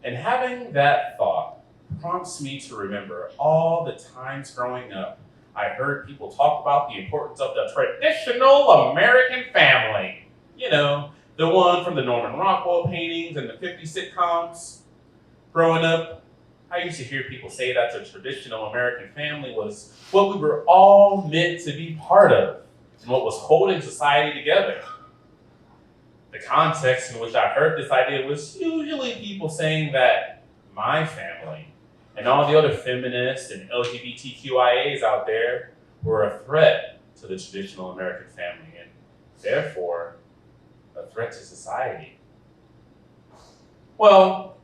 And having that thought prompts me to remember all the times growing up I heard people talk about the importance of the traditional American family. You know, the one from the Norman Rockwell paintings and the 50 sitcoms. Growing up, I used to hear people say that the traditional American family was what we were all meant to be part of and what was holding society together. The context in which I heard this idea was usually people saying that my family and all the other feminists and LGBTQIAs out there were a threat to the traditional American family and therefore a threat to society. Well,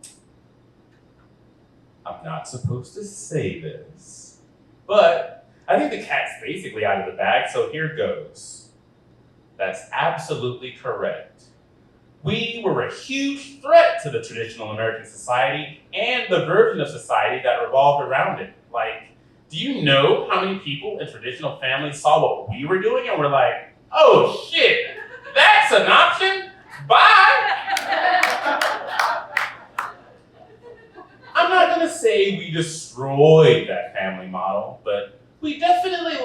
I'm not supposed to say this, but I think the cat's basically out of the bag, so here goes. That's absolutely correct. We were a huge threat to the traditional American society and the version of society that revolved around it. Like, do you know how many people in traditional families saw what we were doing and were like, oh shit, that's an option? Bye! I'm not gonna say we destroyed that family model, but we definitely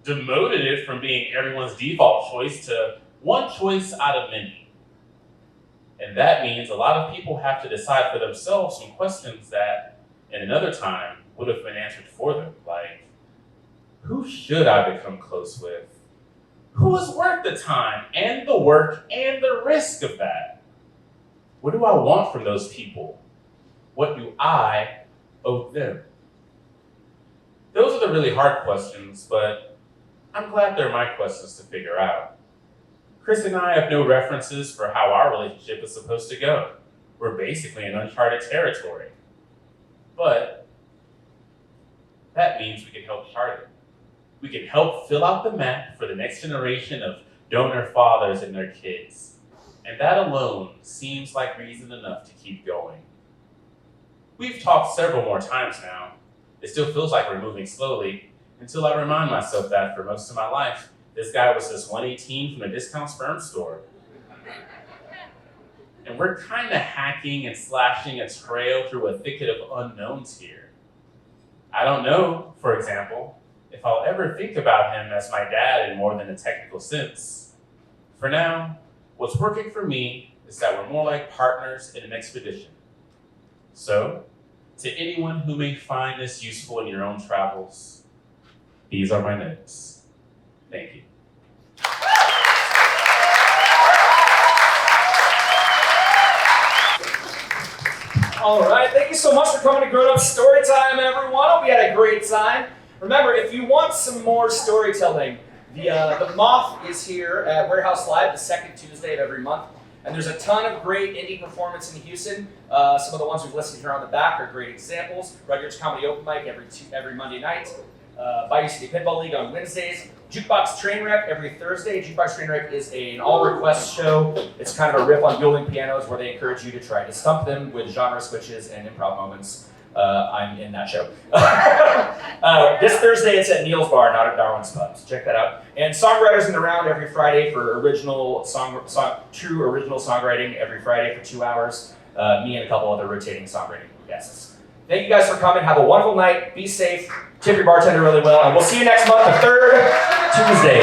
demoted it from being everyone's default choice to one choice out of many. And that means a lot of people have to decide for themselves some questions that, in another time, would have been answered for them. Like, who should I become close with? Who is worth the time and the work and the risk of that? What do I want from those people? What do I owe them? Those are the really hard questions, but I'm glad they're my questions to figure out. Chris and I have no references for how our relationship is supposed to go. We're basically in uncharted territory. But that means we can help chart it. We can help fill out the map for the next generation of donor fathers and their kids. And that alone seems like reason enough to keep going. We've talked several more times now. It still feels like we're moving slowly until I remind myself that for most of my life, this guy was just 118 from a discount sperm store. And we're kind of hacking and slashing a trail through a thicket of unknowns here. I don't know, for example, if I'll ever think about him as my dad in more than a technical sense. For now, what's working for me is that we're more like partners in an expedition. So, to anyone who may find this useful in your own travels, these are my notes. Thank you. All right, thank you so much for coming to Grown Up Storytime, everyone. Hope you had a great time. Remember, if you want some more storytelling, the Moth is here at Warehouse Live the second Tuesday of every month. And there's a ton of great indie performance in Houston. Some of the ones we've listed here on the back are great examples. Rudyard's Comedy Open Mic every Monday night. Bayou City Pinball League on Wednesdays. Jukebox Trainwreck every Thursday. Jukebox Trainwreck is an all-request show. It's kind of a riff on dueling pianos where they encourage you to try to stump them with genre switches and improv moments. I'm in that show. This Thursday it's at Neil's Bar, not at Darwin's Pub, so check that out. And Songwriters in the Round every Friday for true original songwriting every Friday for 2 hours. Me and a couple other rotating songwriting guests. Thank you guys for coming. Have a wonderful night. Be safe. Tip your bartender really well. And we'll see you next month, the third Tuesday.